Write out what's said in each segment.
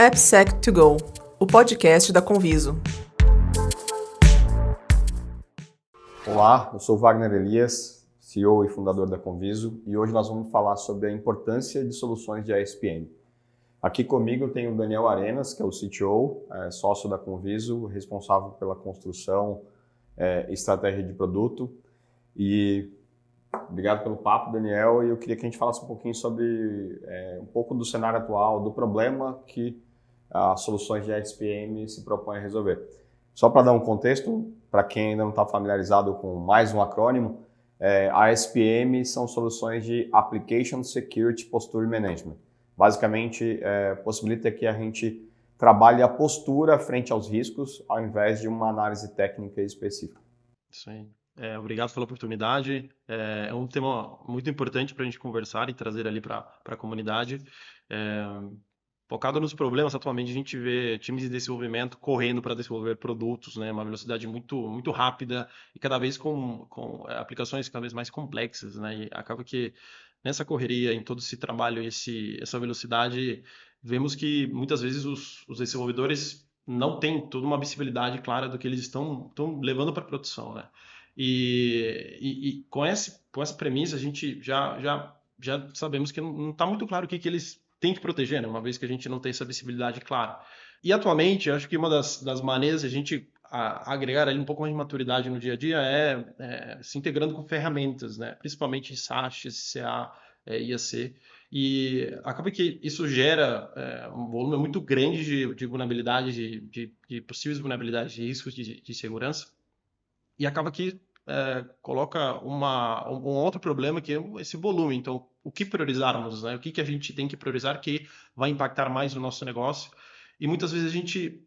AppSec2Go, o podcast da Conviso. Olá, eu sou Wagner Elias, CEO e fundador da Conviso, e hoje nós vamos falar sobre a importância de soluções de ASPM. Aqui comigo eu tenho o Daniel Arenas, que é o CTO, sócio da Conviso, responsável pela construção e estratégia de produto. E obrigado pelo papo, Daniel, e eu queria que a gente falasse um pouquinho sobre um pouco do cenário atual, do problema que as soluções de ASPM se propõem a resolver. Só para dar um contexto, para quem ainda não está familiarizado com mais um acrônimo, ASPM são soluções de Application Security Posture Management. Basicamente, possibilita que a gente trabalhe a postura frente aos riscos, ao invés de uma análise técnica específica. Isso aí. Obrigado pela oportunidade. É um tema muito importante para a gente conversar e trazer ali para a comunidade. Focado nos problemas, atualmente a gente vê times de desenvolvimento correndo para desenvolver produtos, né, uma velocidade muito, muito rápida e cada vez com aplicações cada vez mais complexas, né, e acaba que nessa correria, em todo esse trabalho, essa velocidade, vemos que muitas vezes os desenvolvedores não têm toda uma visibilidade clara do que eles estão levando para a produção, né? E com essa premissa, a gente já sabemos que não está muito claro o que eles têm que proteger, né? Uma vez que a gente não tem essa visibilidade clara. E atualmente, acho que uma das maneiras de a gente agregar ali um pouco mais de maturidade no dia a dia é se integrando com ferramentas, né? Principalmente SAST, SCA, IAC. E acaba que isso gera um volume muito grande de vulnerabilidades, de possíveis vulnerabilidades, de riscos de segurança. E acaba que coloca um outro problema que é esse volume. Então, o que priorizarmos, né? O que a gente tem que priorizar que vai impactar mais no nosso negócio? E muitas vezes a gente,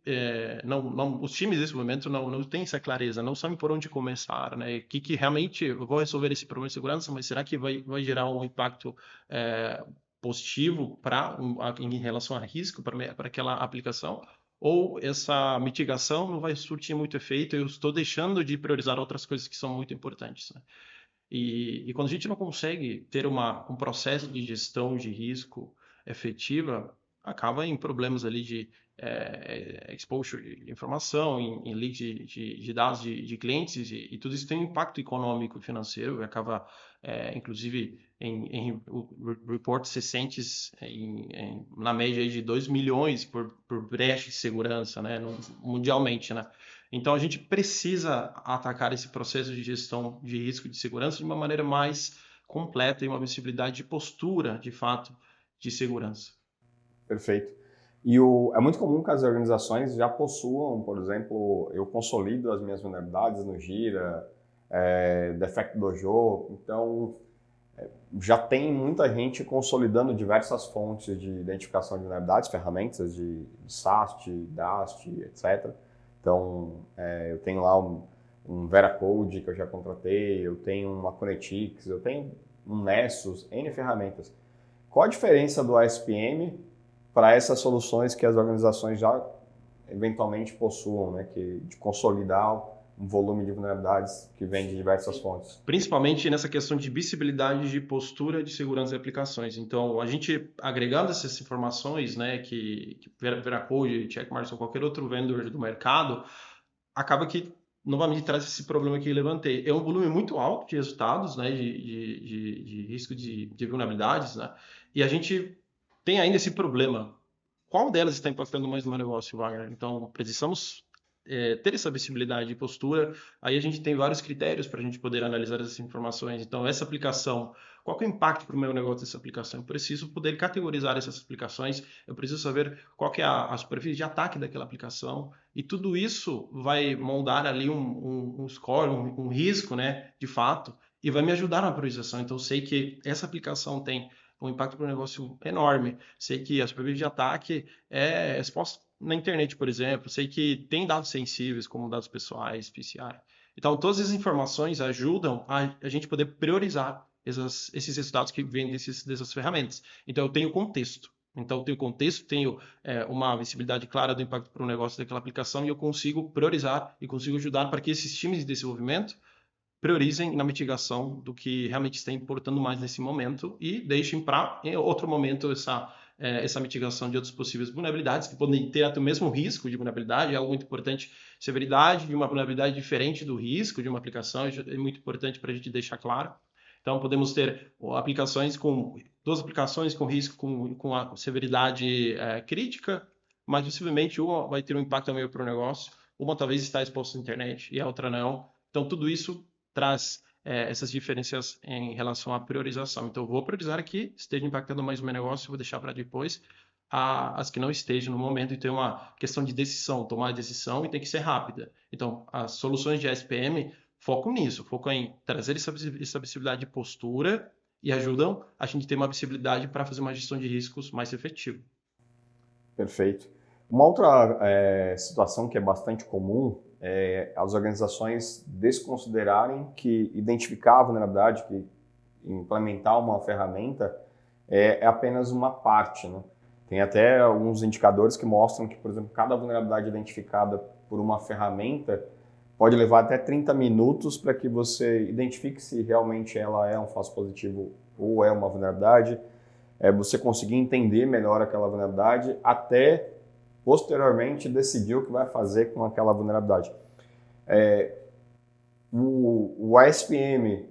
os times desse momento não têm essa clareza, não sabem por onde começar, né? O que realmente eu vou resolver esse problema de segurança, mas será que vai gerar um impacto positivo em relação a risco para aquela aplicação? Ou essa mitigação não vai surtir muito efeito, eu estou deixando de priorizar outras coisas que são muito importantes, né? E quando a gente não consegue ter um processo de gestão de risco efetiva, acaba em problemas ali de exposure de informação, em leak de dados de clientes, e tudo isso tem um impacto econômico e financeiro, e acaba, inclusive, em reportes recentes, na média aí de 2 milhões por brecha de segurança, né, mundialmente, né? Então, a gente precisa atacar esse processo de gestão de risco de segurança de uma maneira mais completa e uma visibilidade de postura, de fato, de segurança. Perfeito. E é muito comum que as organizações já possuam, por exemplo, eu consolido as minhas vulnerabilidades no Jira, Defect Dojo, então já tem muita gente consolidando diversas fontes de identificação de vulnerabilidades, ferramentas de SAST, DAST, etc. Então, eu tenho lá um Veracode que eu já contratei, eu tenho uma Connectix, eu tenho um Nessus, N ferramentas. Qual a diferença do ASPM para essas soluções que as organizações já eventualmente possuam, né, de consolidar um volume de vulnerabilidades que vem de diversas fontes? Principalmente nessa questão de visibilidade de postura de segurança de aplicações. Então, a gente agregando essas informações, né, que Veracode, Checkmarx ou qualquer outro vendor do mercado, acaba que novamente traz esse problema que eu levantei. É um volume muito alto de resultados, né, de risco de vulnerabilidades, né, e a gente tem ainda esse problema. Qual delas está impactando mais no meu negócio, Wagner? Então, precisamos ter essa visibilidade de postura. Aí a gente tem vários critérios para a gente poder analisar essas informações. Então, essa aplicação, qual que é o impacto para o meu negócio dessa aplicação? Eu preciso poder categorizar essas aplicações, eu preciso saber qual que é a superfície de ataque daquela aplicação, e tudo isso vai moldar ali um score, um risco, né, de fato, e vai me ajudar na priorização. Então, eu sei que essa aplicação tem um impacto para o negócio enorme. Sei que a superfície de ataque é exposta na internet, por exemplo. Sei que tem dados sensíveis, como dados pessoais, PCI. Então, todas essas informações ajudam a gente poder priorizar esses resultados que vêm dessas ferramentas. Então, eu tenho contexto. Então, eu tenho contexto, tenho uma visibilidade clara do impacto para o negócio daquela aplicação, e eu consigo priorizar e consigo ajudar para que esses times de desenvolvimento priorizem na mitigação do que realmente está importando mais nesse momento, e deixem para em outro momento essa mitigação de outras possíveis vulnerabilidades, que podem ter até o mesmo risco de vulnerabilidade, é algo muito importante. Severidade de uma vulnerabilidade diferente do risco de uma aplicação, isso é muito importante para a gente deixar claro. Então, podemos ter duas aplicações com risco com a severidade crítica, mas possivelmente uma vai ter um impacto maior para o negócio, uma talvez está exposta à internet e a outra não. Então, tudo isso traz essas diferenças em relação à priorização. Então, eu vou priorizar aqui, esteja impactando mais o meu negócio, eu vou deixar para depois as que não estejam no momento. E tem uma questão de decisão, tomar a decisão e tem que ser rápida. Então, as soluções de ASPM focam nisso, focam em trazer essa visibilidade de postura e ajudam a gente ter uma visibilidade para fazer uma gestão de riscos mais efetiva. Perfeito. Uma outra situação que é bastante comum é as organizações desconsiderarem que identificar a vulnerabilidade, que implementar uma ferramenta é apenas uma parte, né? Tem até alguns indicadores que mostram que, por exemplo, cada vulnerabilidade identificada por uma ferramenta pode levar até 30 minutos para que você identifique se realmente ela é um falso positivo ou é uma vulnerabilidade, você conseguir entender melhor aquela vulnerabilidade até posteriormente decidir o que vai fazer com aquela vulnerabilidade. O ASPM,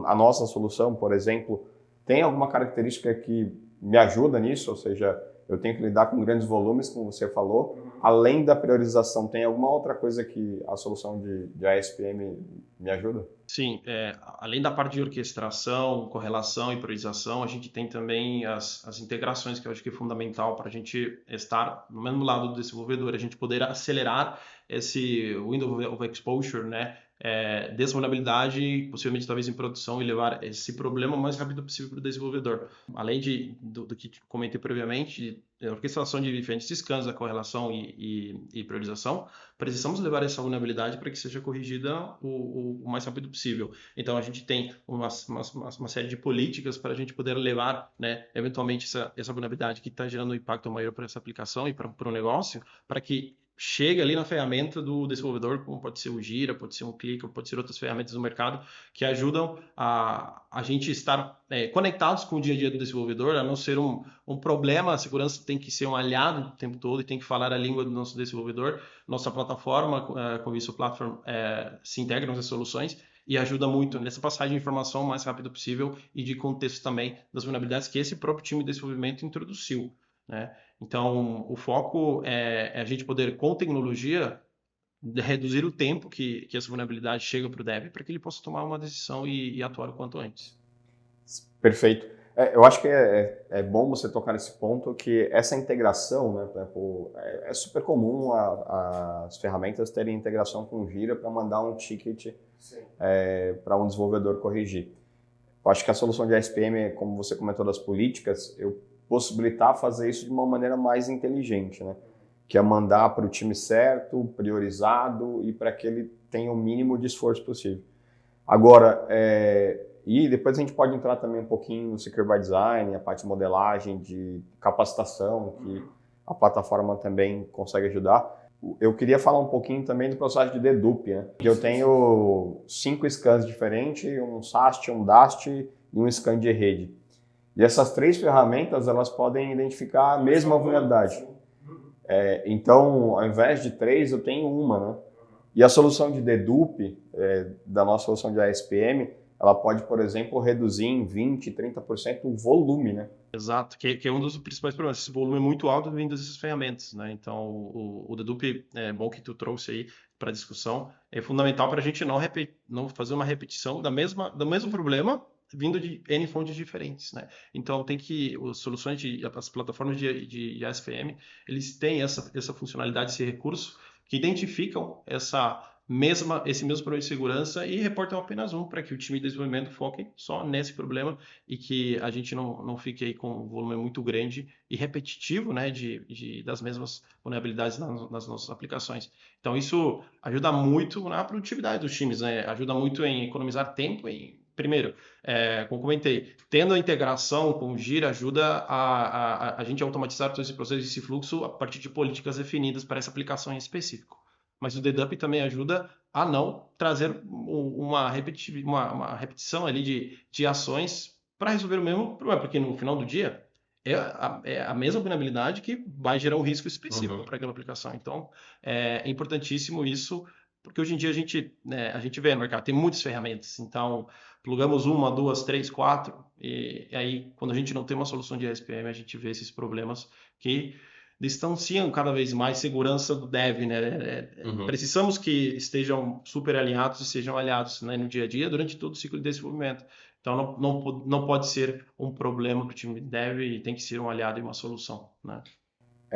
a nossa solução, por exemplo, tem alguma característica que me ajuda nisso, ou seja, eu tenho que lidar com grandes volumes, como você falou. Além da priorização, tem alguma outra coisa que a solução de ASPM me ajuda? Sim, além da parte de orquestração, correlação e priorização, a gente tem também as integrações, que eu acho que é fundamental para a gente estar no mesmo lado do desenvolvedor, a gente poder acelerar esse window of exposure, né? Desvulnerabilidade, possivelmente talvez em produção, e levar esse problema o mais rápido possível para o desenvolvedor. Além do que comentei previamente, de orquestração de diferentes scans, a correlação e priorização, precisamos levar essa vulnerabilidade para que seja corrigida o mais rápido possível. Então, a gente tem uma série de políticas para a gente poder levar, né, eventualmente, essa vulnerabilidade que está gerando um impacto maior para essa aplicação e para o negócio, para que chega ali na ferramenta do desenvolvedor, como pode ser o Gira, pode ser um Clicker, pode ser outras ferramentas do mercado, que ajudam a gente estar conectados com o dia a dia do desenvolvedor, a não ser um problema. A segurança tem que ser um aliado o tempo todo e tem que falar a língua do nosso desenvolvedor. Nossa plataforma, com isso, Platform, se integra nas soluções e ajuda muito nessa passagem de informação o mais rápido possível e de contexto também das vulnerabilidades que esse próprio time de desenvolvimento introduziu, né? Então, o foco é a gente poder, com tecnologia, reduzir o tempo que essa vulnerabilidade chega para o dev para que ele possa tomar uma decisão e atuar o quanto antes. Perfeito. Eu acho que é bom você tocar nesse ponto, que essa integração, né, por exemplo, é super comum as ferramentas terem integração com o Gira para mandar um ticket para um desenvolvedor corrigir. Eu acho que a solução de ASPM, como você comentou das políticas, eu possibilitar fazer isso de uma maneira mais inteligente, né? Que é mandar para o time certo, priorizado e para que ele tenha o mínimo de esforço possível. Agora, e depois a gente pode entrar também um pouquinho no Secure by Design, a parte de modelagem, de capacitação, que a plataforma também consegue ajudar. Eu queria falar um pouquinho também do processo de dedupe, né? Eu tenho 5 scans diferentes, um SAST, um DAST e um scan de rede. E essas 3 ferramentas, elas podem identificar a mesma vulnerabilidade. Então, ao invés de 3, eu tenho uma, né? E a solução de dedupe, da nossa solução de ASPM, ela pode, por exemplo, reduzir em 20%, 30% o volume, né? Exato, que é um dos principais problemas. Esse volume é muito alto vindo dessas ferramentas, né? Então, o dedupe, é bom que tu trouxe aí para a discussão, é fundamental para a gente não fazer uma repetição do mesmo problema vindo de N fontes diferentes, né? Então, as plataformas de ASPM, eles têm essa funcionalidade, esse recurso, que identificam esse mesmo problema de segurança e reportam apenas um, para que o time de desenvolvimento foque só nesse problema e que a gente não fique aí com um volume muito grande e repetitivo, né, das mesmas vulnerabilidades nas nossas aplicações. Então, isso ajuda muito na produtividade dos times, né? Ajuda muito em economizar tempo. Primeiro, como comentei, tendo a integração com o Gira, ajuda a gente a automatizar todo esse processo, esse fluxo, a partir de políticas definidas para essa aplicação em específico. Mas o dedupe também ajuda a não trazer uma repetição ali de ações para resolver o mesmo problema, porque no final do dia é a mesma vulnerabilidade que vai gerar um risco específico Uhum. para aquela aplicação. Então, é importantíssimo isso, porque hoje em dia a gente vê no mercado, tem muitas ferramentas. Então, plugamos uma, duas, três, quatro, e aí, quando a gente não tem uma solução de SPM, a gente vê esses problemas que distanciam cada vez mais segurança do dev, né? Precisamos que estejam super alinhados e sejam aliados, né, no dia a dia durante todo o ciclo de desenvolvimento. Então, não pode ser um problema para o time de dev e tem que ser um aliado e uma solução, né?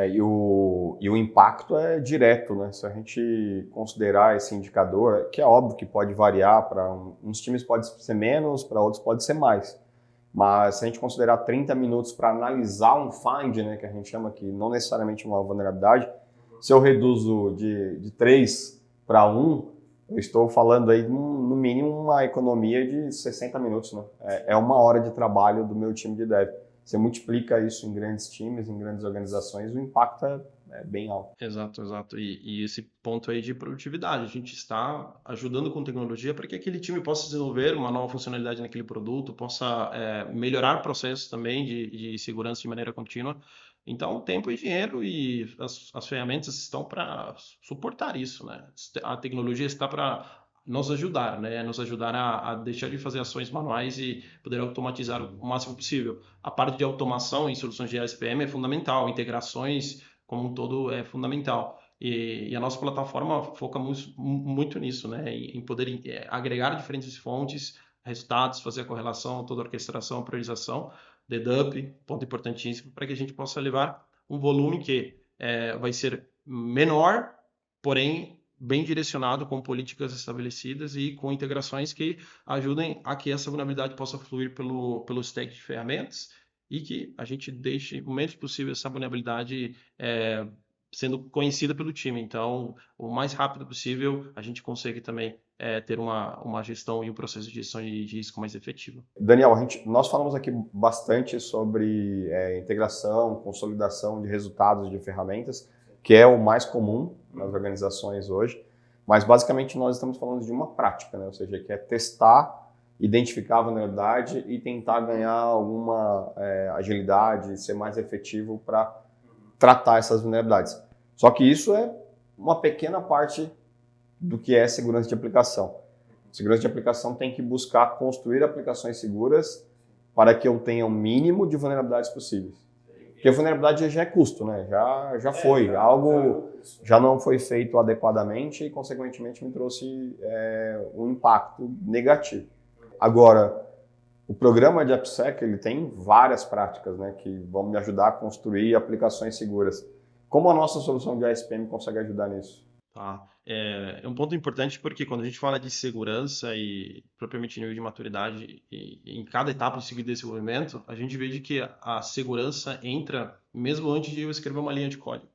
E o impacto é direto, né? Se a gente considerar esse indicador, que é óbvio que pode variar, para uns times pode ser menos, para outros pode ser mais. Mas se a gente considerar 30 minutos para analisar um find, né, que a gente chama aqui, não necessariamente uma vulnerabilidade, se eu reduzo de 3 para 1, eu estou falando aí no mínimo uma economia de 60 minutos, né? É 1 hora de trabalho do meu time de dev. Você multiplica isso em grandes times, em grandes organizações, o impacto é bem alto. Exato, exato. E esse ponto aí de produtividade, a gente está ajudando com tecnologia para que aquele time possa desenvolver uma nova funcionalidade naquele produto, possa melhorar processos também de segurança de maneira contínua. Então, tempo e dinheiro e as ferramentas estão para suportar isso, né? A tecnologia está para nos ajudar, né? Nos ajudar a deixar de fazer ações manuais e poder automatizar o máximo possível. A parte de automação em soluções de ASPM é fundamental, integrações como um todo é fundamental. E a nossa plataforma foca muito nisso, né? Em poder agregar diferentes fontes, resultados, fazer a correlação, toda a orquestração, a priorização, dedup, ponto importantíssimo, para que a gente possa levar um volume que vai ser menor, porém bem direcionado, com políticas estabelecidas e com integrações que ajudem a que essa vulnerabilidade possa fluir pelo stack de ferramentas e que a gente deixe o menos possível essa vulnerabilidade sendo conhecida pelo time. Então, o mais rápido possível, a gente consegue também ter uma gestão e um processo de gestão de risco mais efetivo. Daniel, nós falamos aqui bastante sobre integração, consolidação de resultados de ferramentas, que é o mais comum nas organizações hoje, mas basicamente nós estamos falando de uma prática, né? Ou seja, que é testar, identificar a vulnerabilidade e tentar ganhar alguma agilidade, ser mais efetivo para tratar essas vulnerabilidades. Só que isso é uma pequena parte do que é segurança de aplicação. Segurança de aplicação tem que buscar construir aplicações seguras para que eu tenha o mínimo de vulnerabilidades possíveis. Porque a vulnerabilidade já é custo, né? Já foi. Algo já não foi feito adequadamente e, consequentemente, me trouxe um impacto negativo. Agora, o programa de AppSec ele tem várias práticas, né, que vão me ajudar a construir aplicações seguras. Como a nossa solução de ASPM consegue ajudar nisso? Tá. É um ponto importante porque quando a gente fala de segurança e propriamente nível de maturidade e em cada etapa do ciclo de desenvolvimento, a gente vê de que a segurança entra mesmo antes de eu escrever uma linha de código.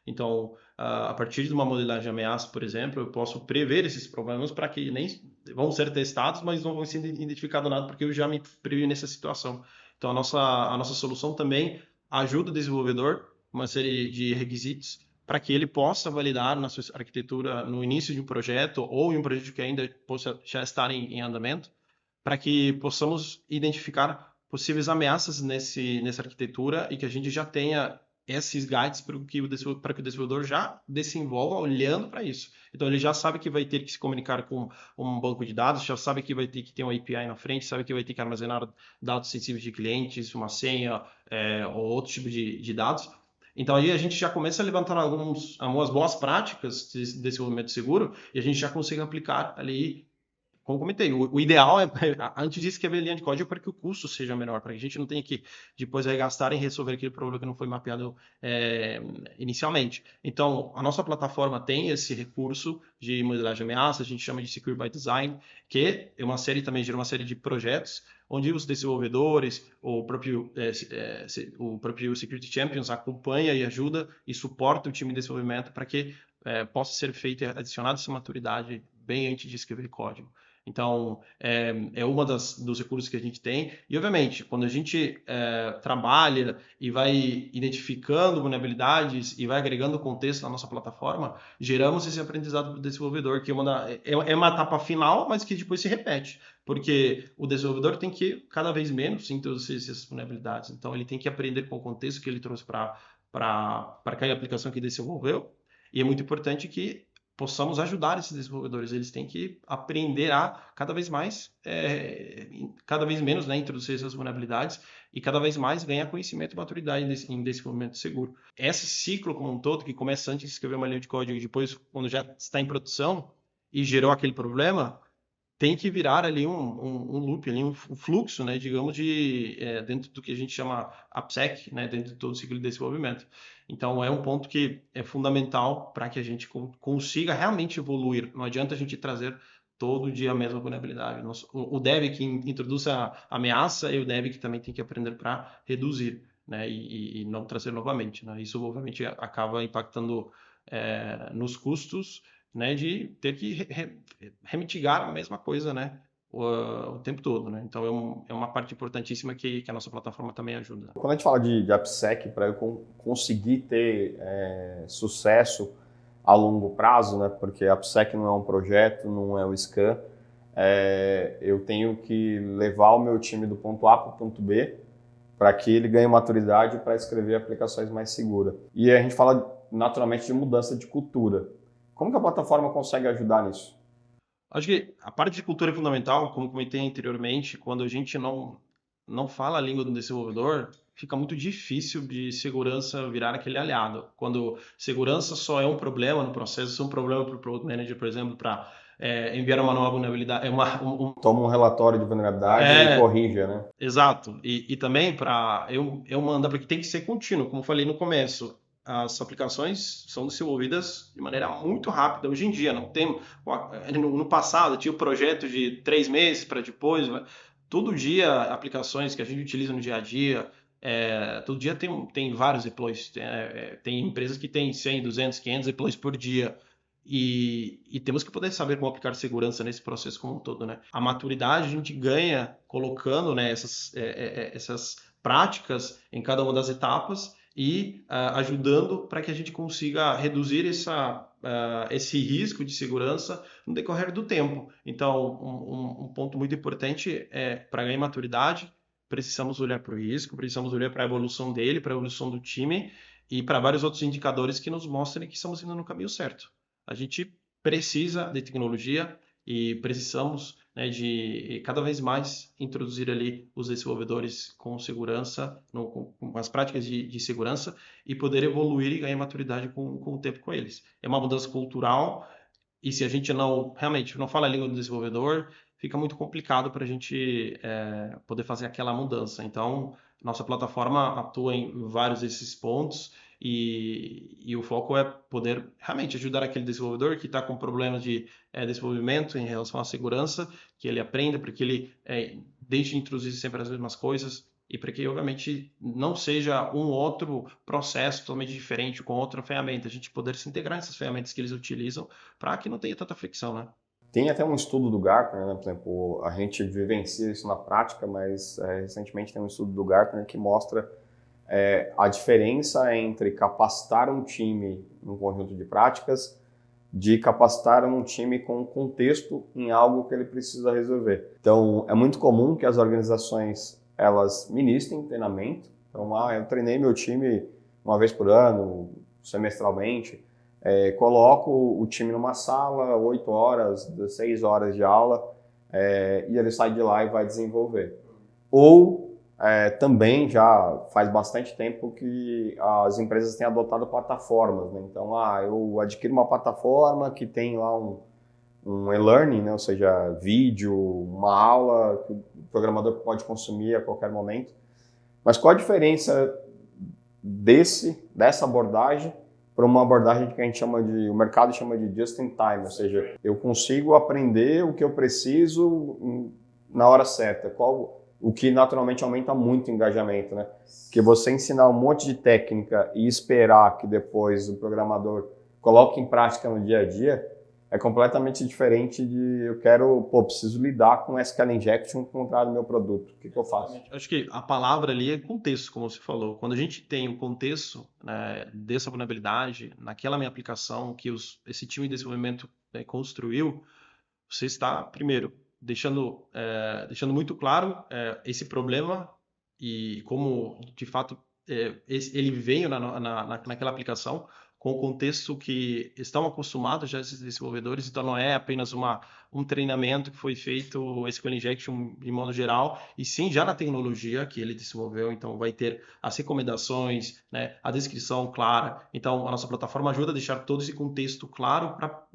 Então, a partir de uma modelagem de ameaça, por exemplo, eu posso prever esses problemas para que nem vão ser testados, mas não vão ser identificados nada porque eu já me previ nessa situação. Então, a nossa solução também ajuda o desenvolvedor uma série de requisitos para que ele possa validar na sua arquitetura no início de um projeto ou em um projeto que ainda possa já estar em andamento, para que possamos identificar possíveis ameaças nessa arquitetura e que a gente já tenha esses guides para que o desenvolvedor já desenvolva olhando para isso. Então ele já sabe que vai ter que se comunicar com um banco de dados, já sabe que vai ter que ter um API na frente, sabe que vai ter que armazenar dados sensíveis de clientes, uma senha ou outro tipo de dados. Então aí a gente já começa a levantar algumas boas práticas de desenvolvimento seguro e a gente já consegue aplicar ali, como comentei, o ideal é, antes disso, que a linha de código para que o custo seja menor, para que a gente não tenha que depois gastar em resolver aquele problema que não foi mapeado inicialmente. Então, a nossa plataforma tem esse recurso de modelagem de ameaça, a gente chama de Secure by Design, que é uma série também gera uma série de projetos onde os desenvolvedores, o próprio Security Champions acompanha e ajuda e suporta o time de desenvolvimento para que possa ser feito e adicionado essa maturidade bem antes de escrever código. Então, é uma dos recursos que a gente tem. E, obviamente, quando a gente trabalha e vai identificando vulnerabilidades e vai agregando contexto na nossa plataforma, geramos esse aprendizado para o desenvolvedor, que é uma etapa final, mas que depois se repete. Porque o desenvolvedor tem que, cada vez menos, introduzir essas vulnerabilidades. Então, ele tem que aprender com o contexto que ele trouxe para aquela aplicação que desenvolveu. E é muito importante que possamos ajudar esses desenvolvedores. Eles têm que aprender a cada vez mais, cada vez menos, né, introduzir essas vulnerabilidades e cada vez mais ganhar conhecimento e maturidade em desenvolvimento seguro. Esse ciclo como um todo, que começa antes de escrever uma linha de código e depois, quando já está em produção e gerou aquele problema, tem que virar ali um loop, ali um fluxo, né, digamos, dentro do que a gente chama AppSec, né, dentro de todo o ciclo de desenvolvimento. Então, é um ponto que é fundamental para que a gente consiga realmente evoluir. Não adianta a gente trazer todo dia a mesma vulnerabilidade. O dev que introduz a ameaça e o dev que também tem que aprender para reduzir, né, e não trazer novamente, né? Isso, obviamente, acaba impactando nos custos, né, de ter que remitigar a mesma coisa, né, o tempo todo, né? Então é uma parte importantíssima que a nossa plataforma também ajuda. Quando a gente fala de AppSec, para eu conseguir ter sucesso a longo prazo, né, porque AppSec não é um projeto, não é o Scrum, eu tenho que levar o meu time do ponto A para o ponto B para que ele ganhe maturidade para escrever aplicações mais seguras. E a gente fala naturalmente de mudança de cultura. Como que a plataforma consegue ajudar nisso? Acho que a parte de cultura é fundamental, como comentei anteriormente, quando a gente não fala a língua do desenvolvedor, fica muito difícil de segurança virar aquele aliado. Quando segurança só é um problema no processo, é um problema para o Product Manager, por exemplo, para enviar uma nova vulnerabilidade. Toma um relatório de vulnerabilidade e corrija, né? Exato. E também para eu mandar, porque tem que ser contínuo, como eu falei no começo. As aplicações são desenvolvidas de maneira muito rápida hoje em dia. Não tem, no passado tinha o projeto de 3 meses para depois. Todo dia, aplicações que a gente utiliza no dia a dia, todo dia tem vários deploys. Tem empresas que têm 100, 200, 500 deploys por dia. E temos que poder saber como aplicar segurança nesse processo como um todo, né? A maturidade a gente ganha colocando, né, essas práticas em cada uma das etapas e ajudando para que a gente consiga reduzir esse risco de segurança no decorrer do tempo. Então, um ponto muito importante é, para ganhar maturidade, precisamos olhar para o risco, precisamos olhar para a evolução dele, para a evolução do time e para vários outros indicadores que nos mostrem que estamos indo no caminho certo. A gente precisa de tecnologia e precisamos, né, de cada vez mais introduzir ali os desenvolvedores com segurança, com as práticas de segurança e poder evoluir e ganhar maturidade com o tempo com eles. É uma mudança cultural e se a gente realmente não fala a língua do desenvolvedor, fica muito complicado para a gente poder fazer aquela mudança. Então, nossa plataforma atua em vários desses pontos e o foco é poder realmente ajudar aquele desenvolvedor que está com problemas de desenvolvimento em relação à segurança, que ele aprenda, para que ele deixe de introduzir sempre as mesmas coisas e para que, obviamente, não seja um outro processo totalmente diferente com outra ferramenta. A gente poder se integrar nessas ferramentas que eles utilizam para que não tenha tanta fricção, né? Tem até um estudo do Gartner, né? Por exemplo, a gente vivencia isso na prática, mas recentemente tem um estudo do Gartner que mostra a diferença entre capacitar um time num conjunto de práticas de capacitar um time com contexto em algo que ele precisa resolver. Então, é muito comum que as organizações elas ministrem treinamento. Então, eu treinei meu time uma vez por ano, semestralmente, coloco o time numa sala, 8 horas, 6 horas de aula, e ele sai de lá e vai desenvolver. Ou também já faz bastante tempo que as empresas têm adotado plataformas, né? Então, eu adquiro uma plataforma que tem lá um e-learning, né? Ou seja, vídeo, uma aula que o programador pode consumir a qualquer momento. Mas qual a diferença dessa abordagem para uma abordagem que o mercado chama de just in time, ou seja, eu consigo aprender o que eu preciso na hora certa, o que naturalmente aumenta muito o engajamento, né? Porque você ensinar um monte de técnica e esperar que depois o programador coloque em prática no dia a dia, é completamente diferente de preciso lidar com SQL Injection contra o meu produto. O que eu faço? Acho que a palavra ali é contexto, como você falou. Quando a gente tem o contexto, né, dessa vulnerabilidade, naquela minha aplicação que esse time de desenvolvimento, né, construiu, você está, primeiro, deixando muito claro esse problema e como, de fato, ele veio naquela aplicação com o contexto que estão acostumados já esses desenvolvedores, então não é apenas um treinamento que foi feito SQL Injection de modo geral, e sim já na tecnologia que ele desenvolveu, então vai ter as recomendações, né, a descrição clara, então a nossa plataforma ajuda a deixar todo esse contexto claro para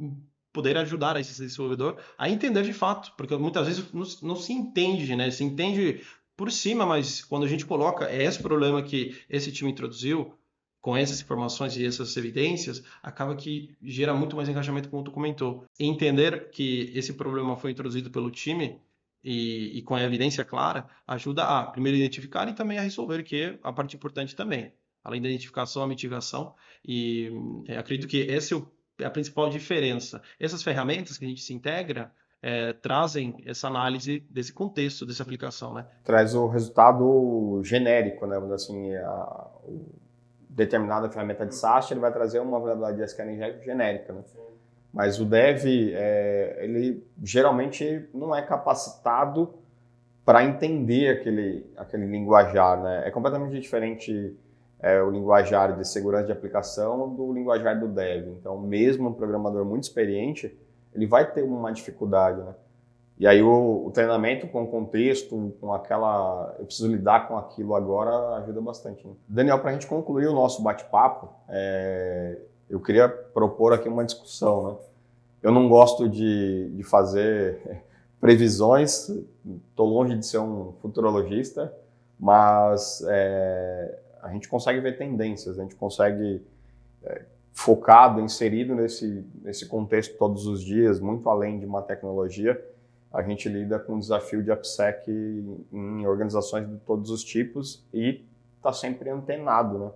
poder ajudar esse desenvolvedor a entender de fato, porque muitas vezes não se entende, né? Se entende por cima, mas quando a gente coloca esse problema que esse time introduziu, com essas informações e essas evidências, acaba que gera muito mais engajamento, como tu comentou. Entender que esse problema foi introduzido pelo time e com a evidência clara, ajuda a, primeiro, identificar e também a resolver, que é a parte importante também. Além da identificação, a mitigação. E acredito que esse é a principal diferença. Essas ferramentas que a gente se integra trazem essa análise desse contexto, dessa aplicação, né? Traz o resultado genérico, né? Assim, determinada ferramenta de SaaS, ele vai trazer uma vulnerabilidade de SQL Injection genérica, né? Mas o dev, ele geralmente não é capacitado para entender aquele linguajar, né? É completamente diferente o linguajar de segurança de aplicação do linguajar do dev. Então, mesmo um programador muito experiente, ele vai ter uma dificuldade, né? E aí o treinamento com o contexto, com eu preciso lidar com aquilo agora, ajuda bastante, né? Daniel, para a gente concluir o nosso bate-papo, eu queria propor aqui uma discussão, né? Eu não gosto de fazer previsões, estou longe de ser um futurologista, mas a gente consegue ver tendências, a gente consegue, focado, inserido nesse contexto todos os dias, muito além de uma tecnologia, a gente lida com o desafio de AppSec em organizações de todos os tipos e está sempre antenado, né?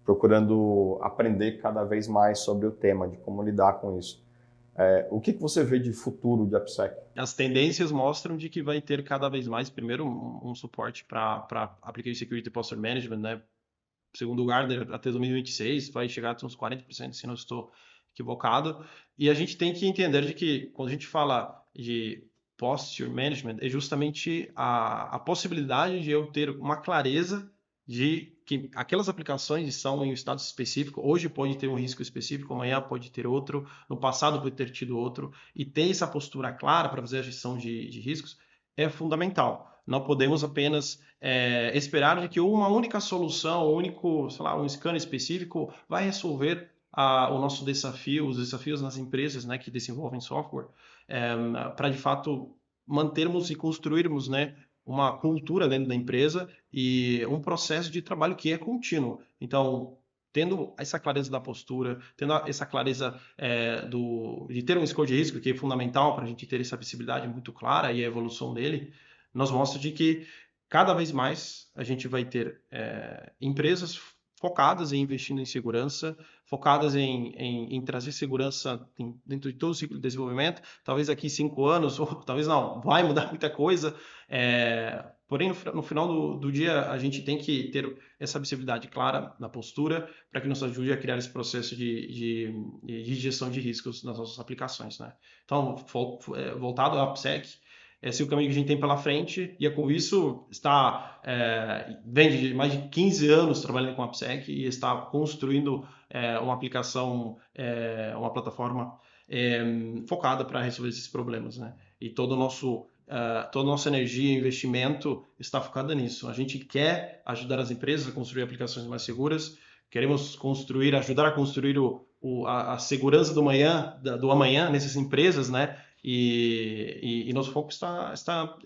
Procurando aprender cada vez mais sobre o tema, de como lidar com isso. O que você vê de futuro de AppSec? As tendências mostram de que vai ter cada vez mais, primeiro, um suporte para Application Security Posture Management, né? Segundo o Gartner, até 2026 vai chegar a uns 40%, se não estou equivocado. E a gente tem que entender de que, quando a gente fala de Posture Management, é justamente a possibilidade de eu ter uma clareza de que aquelas aplicações estão em um estado específico. Hoje pode ter um risco específico, amanhã pode ter outro, no passado pode ter tido outro. E ter essa postura clara para fazer a gestão de riscos é fundamental. Não podemos apenas esperar de que uma única solução, um scanner específico vai resolver o nosso desafio, os desafios nas empresas, né, que desenvolvem software, para de fato mantermos e construirmos, né, uma cultura dentro da empresa e um processo de trabalho que é contínuo. Então, tendo essa clareza da postura, tendo essa clareza de ter um score de risco, que é fundamental para a gente ter essa visibilidade muito clara e a evolução dele, nos mostra de que cada vez mais a gente vai ter empresas focadas em investindo em segurança, focadas em trazer segurança dentro de todo o ciclo de desenvolvimento. Talvez aqui 5 anos, ou talvez não, vai mudar muita coisa. Porém, no final do dia, a gente tem que ter essa visibilidade clara na postura para que nos ajude a criar esse processo de gestão de riscos nas nossas aplicações, né? Então, voltado ao AppSec, esse é o caminho que a gente tem pela frente, e com isso vem de mais de 15 anos trabalhando com AppSec e está construindo uma aplicação, uma plataforma focada para resolver esses problemas, né? E toda a nossa energia e investimento está focada nisso. A gente quer ajudar as empresas a construir aplicações mais seguras, queremos ajudar a construir a segurança do amanhã nessas empresas, né? E nosso foco está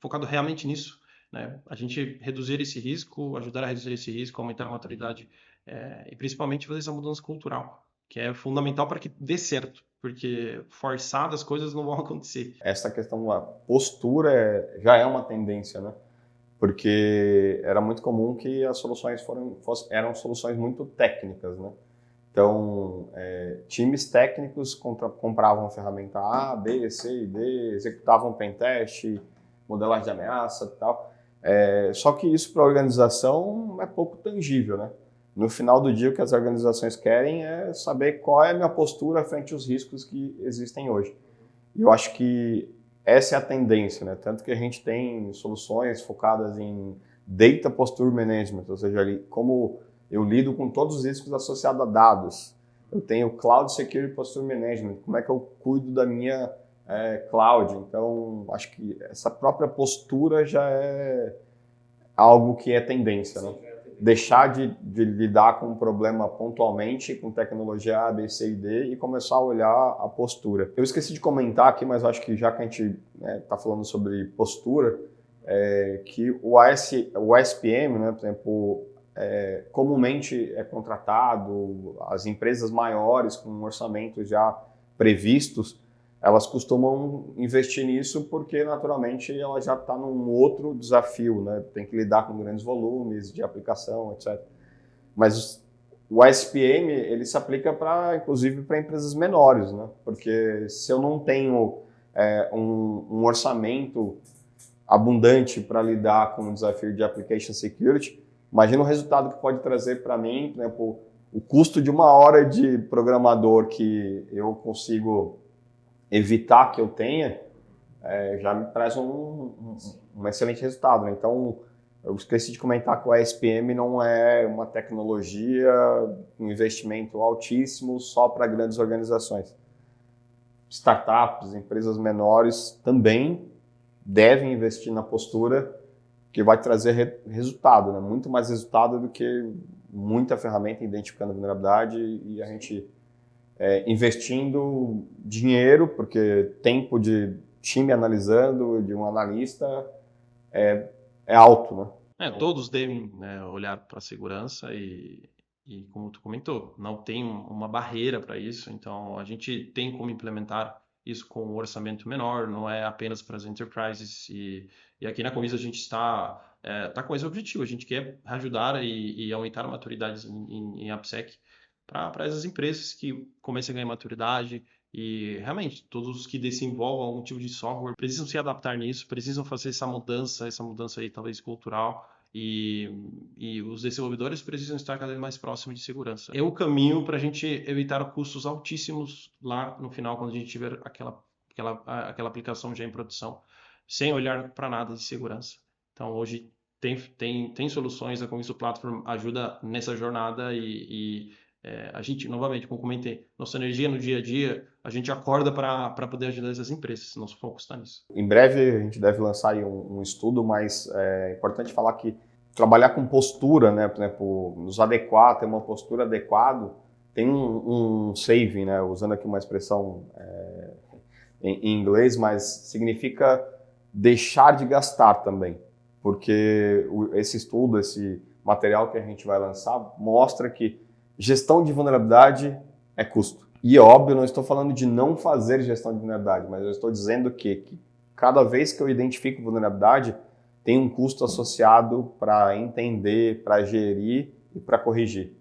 focado realmente nisso, né? A gente reduzir esse risco, ajudar a reduzir esse risco, aumentar a maturidade e principalmente fazer essa mudança cultural, que é fundamental para que dê certo, porque forçado as coisas não vão acontecer. Essa questão da postura já é uma tendência, né? Porque era muito comum que as soluções eram soluções muito técnicas, né? Então, times técnicos compravam a ferramenta A, B, C e D, executavam pentest, modelagem de ameaça e tal. Só que isso para a organização é pouco tangível, né? No final do dia, o que as organizações querem é saber qual é a minha postura frente aos riscos que existem hoje. E eu acho que essa é a tendência, né? Tanto que a gente tem soluções focadas em Data Posture Management, ou seja, como eu lido com todos os riscos associados a dados. Eu tenho Cloud Security Posture Management, como é que eu cuido da minha cloud. Então, acho que essa própria postura já é algo que é tendência, né? Deixar de lidar com um problema pontualmente, com tecnologia A, B, C e D e começar a olhar a postura. Eu esqueci de comentar aqui, mas acho que já que a gente está falando sobre postura, que o ASPM, né, por exemplo, comumente é contratado, as empresas maiores com orçamentos já previstos, elas costumam investir nisso porque, naturalmente, ela já está num outro desafio, né? Tem que lidar com grandes volumes de aplicação, etc. Mas o ASPM, ele se aplica, inclusive, para empresas menores, né? Porque se eu não tenho um orçamento abundante para lidar com o desafio de Application Security, imagina o resultado que pode trazer para mim, por exemplo, o custo de uma hora de programador que eu consigo evitar que eu tenha, já me traz um excelente resultado, né? Então, eu esqueci de comentar que o ASPM não é uma tecnologia, um investimento altíssimo só para grandes organizações. Startups, empresas menores também devem investir na postura que vai trazer resultado, né? Muito mais resultado do que muita ferramenta identificando a vulnerabilidade e a gente investindo dinheiro, porque tempo de time analisando, de um analista, é alto, né? Todos devem, né, olhar para a segurança e, como tu comentou, não tem uma barreira para isso, então a gente tem como implementar isso com um orçamento menor, não é apenas para as enterprises, e aqui na Conviso a gente está com esse objetivo, a gente quer ajudar e aumentar a maturidade em AppSec para essas empresas que comecem a ganhar maturidade. E realmente, todos os que desenvolvam algum tipo de software precisam se adaptar nisso, precisam fazer essa mudança aí talvez cultural, e os desenvolvedores precisam estar cada vez mais próximos de segurança. É o caminho para a gente evitar custos altíssimos lá no final, quando a gente tiver aquela aplicação já em produção, sem olhar para nada de segurança. Então, hoje tem soluções, a Conviso Platform ajuda nessa jornada a gente, novamente, como comentei, nossa energia no dia a dia, a gente acorda para poder ajudar essas empresas, nosso foco está nisso. Em breve a gente deve lançar aí um estudo, mas é importante falar que trabalhar com postura, né, por exemplo, nos adequar, ter uma postura adequada, tem um saving, né, usando aqui uma expressão em inglês, mas significa deixar de gastar também, porque esse estudo, esse material que a gente vai lançar, mostra que gestão de vulnerabilidade é custo. E óbvio, não estou falando de não fazer gestão de vulnerabilidade, mas eu estou dizendo que cada vez que eu identifico vulnerabilidade, tem um custo associado para entender, para gerir e para corrigir.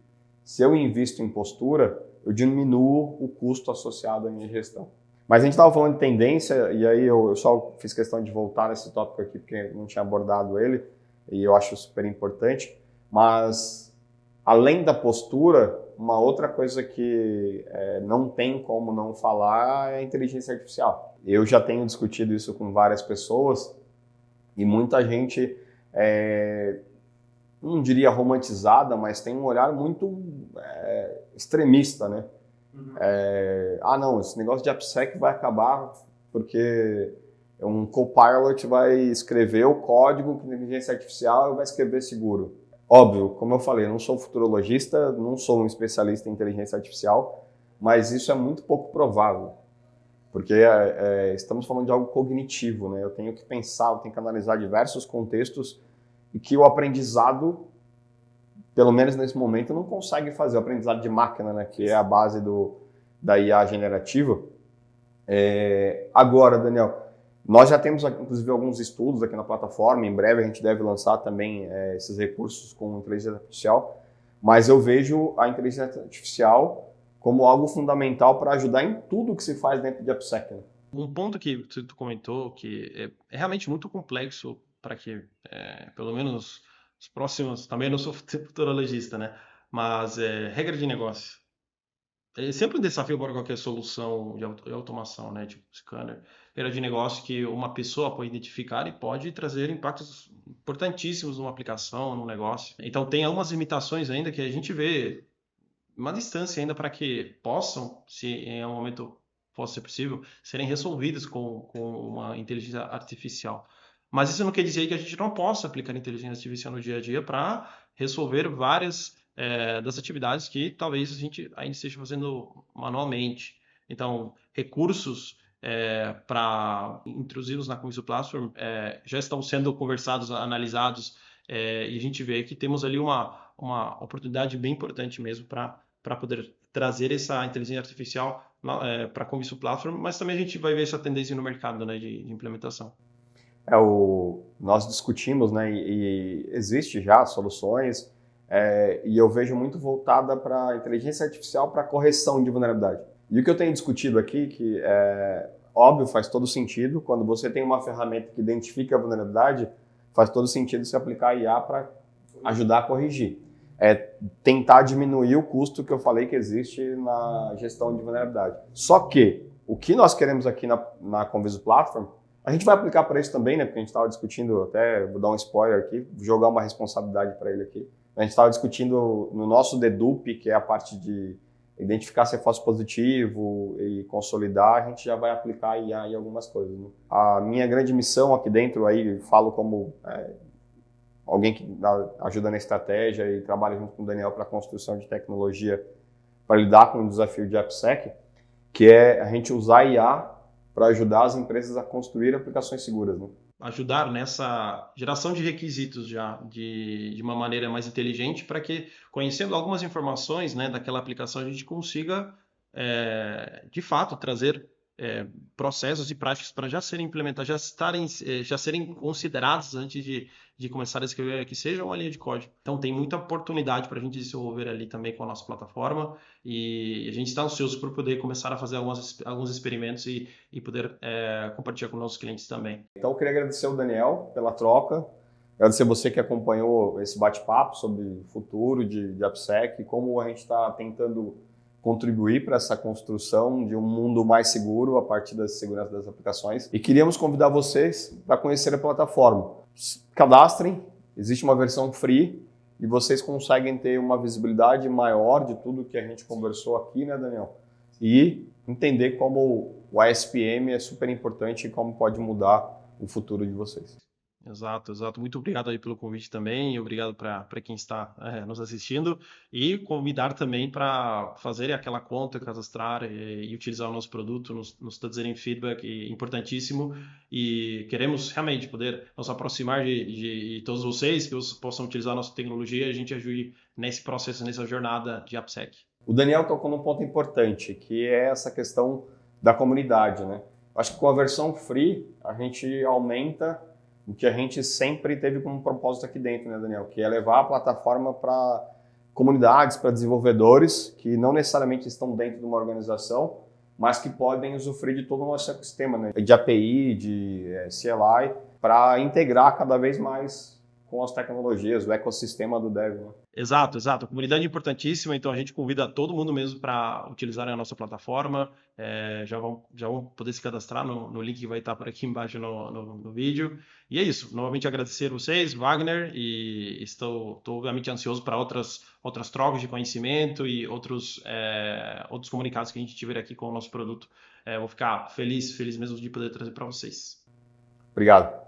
Se eu invisto em postura, eu diminuo o custo associado à minha gestão. Mas a gente estava falando de tendência, e aí eu só fiz questão de voltar nesse tópico aqui, porque não tinha abordado ele, e eu acho super importante, mas além da postura, uma outra coisa que não tem como não falar é a inteligência artificial. Eu já tenho discutido isso com várias pessoas e muita gente, não diria romantizada, mas tem um olhar muito extremista, né? Não, esse negócio de AppSec vai acabar porque um copilot vai escrever o código com inteligência artificial e vai escrever seguro. Óbvio, como eu falei, eu não sou futurologista, não sou um especialista em inteligência artificial, mas isso é muito pouco provável, porque estamos falando de algo cognitivo, né? Eu tenho que pensar, eu tenho que analisar diversos contextos e que o aprendizado, pelo menos nesse momento, não consegue fazer. O aprendizado de máquina, né? Que é a base da IA generativa. Agora, Daniel, nós já temos, inclusive, alguns estudos aqui na plataforma. Em breve a gente deve lançar também esses recursos com inteligência artificial. mas eu vejo a inteligência artificial como algo fundamental para ajudar em tudo que se faz dentro de AppSec, né? Um ponto que tu comentou que é realmente muito complexo para que, pelo menos os próximos, também eu não sou futurologista, né? Mas regra de negócio. É sempre um desafio para qualquer solução de automação, né? Tipo scanner, regra de negócio que uma pessoa pode identificar e pode trazer impactos importantíssimos numa aplicação, num negócio. Então tem algumas limitações ainda que a gente vê uma distância ainda para que possam, se em algum momento fosse ser possível, serem resolvidas com uma inteligência artificial. Mas isso não quer dizer que a gente não possa aplicar inteligência artificial no dia a dia para resolver várias das atividades que talvez a gente ainda esteja fazendo manualmente. Então, recursos para introduzir-los na Conviso Platform já estão sendo conversados, analisados, e a gente vê que temos ali uma oportunidade bem importante mesmo para poder trazer essa inteligência artificial para a Conviso Platform, mas também a gente vai ver essa tendência no mercado, né, de implementação. Nós discutimos, né, e existe já soluções, e eu vejo muito voltada para a inteligência artificial para correção de vulnerabilidade. E o que eu tenho discutido aqui, que óbvio, faz todo sentido, quando você tem uma ferramenta que identifica a vulnerabilidade, faz todo sentido você aplicar a IA para ajudar a corrigir. Tentar diminuir o custo que eu falei que existe na gestão de vulnerabilidade. Só que o que nós queremos aqui na Conviso Platform, a gente vai aplicar para isso também, né? Porque a gente estava discutindo, até vou dar um spoiler aqui, vou jogar uma responsabilidade para ele aqui. A gente estava discutindo no nosso dedupe, que é a parte de identificar se é falso positivo e consolidar, a gente já vai aplicar IA em algumas coisas, né? A minha grande missão aqui dentro, aí falo como alguém que ajuda na estratégia e trabalha junto com o Daniel para a construção de tecnologia para lidar com o desafio de AppSec, que é a gente usar IA para ajudar as empresas a construir aplicações seguras, né? Ajudar nessa geração de requisitos já de uma maneira mais inteligente para que, conhecendo algumas informações, né, daquela aplicação, a gente consiga, de fato, trazer processos e práticas para já serem implementados, já serem considerados antes de começar a escrever, que seja uma linha de código. Então, tem muita oportunidade para a gente desenvolver ali também com a nossa plataforma e a gente está ansioso por poder começar a fazer alguns experimentos e poder compartilhar com nossos clientes também. Então, eu queria agradecer o Daniel pela troca, agradecer você que acompanhou esse bate-papo sobre o futuro de AppSec e como a gente está tentando contribuir para essa construção de um mundo mais seguro a partir da segurança das aplicações. E queríamos convidar vocês para conhecer a plataforma. Cadastrem, existe uma versão free e vocês conseguem ter uma visibilidade maior de tudo que a gente conversou aqui, né, Daniel? E entender como o ASPM é super importante e como pode mudar o futuro de vocês. Exato, exato. Muito obrigado aí pelo convite também, obrigado para quem está nos assistindo e convidar também para fazer aquela conta, cadastrar e utilizar o nosso produto, nos trazerem feedback, importantíssimo, e queremos realmente poder nos aproximar de todos vocês, que possam utilizar a nossa tecnologia e a gente ajude nesse processo, nessa jornada de AppSec. O Daniel tocou num ponto importante, que é essa questão da comunidade, né? Acho que com a versão free, a gente aumenta o que a gente sempre teve como propósito aqui dentro, né, Daniel? Que é levar a plataforma para comunidades, para desenvolvedores que não necessariamente estão dentro de uma organização, mas que podem usufruir de todo o nosso ecossistema, né? De API, de CLI, para integrar cada vez mais com as tecnologias, o ecossistema do Dev, né? Exato, exato. A comunidade é importantíssima, então a gente convida todo mundo mesmo para utilizar a nossa plataforma. Já vão poder se cadastrar no link que vai estar por aqui embaixo no vídeo. E é isso. Novamente agradecer vocês, Wagner, e estou obviamente ansioso para outras trocas de conhecimento e outros comunicados que a gente tiver aqui com o nosso produto. Vou ficar feliz mesmo de poder trazer para vocês. Obrigado.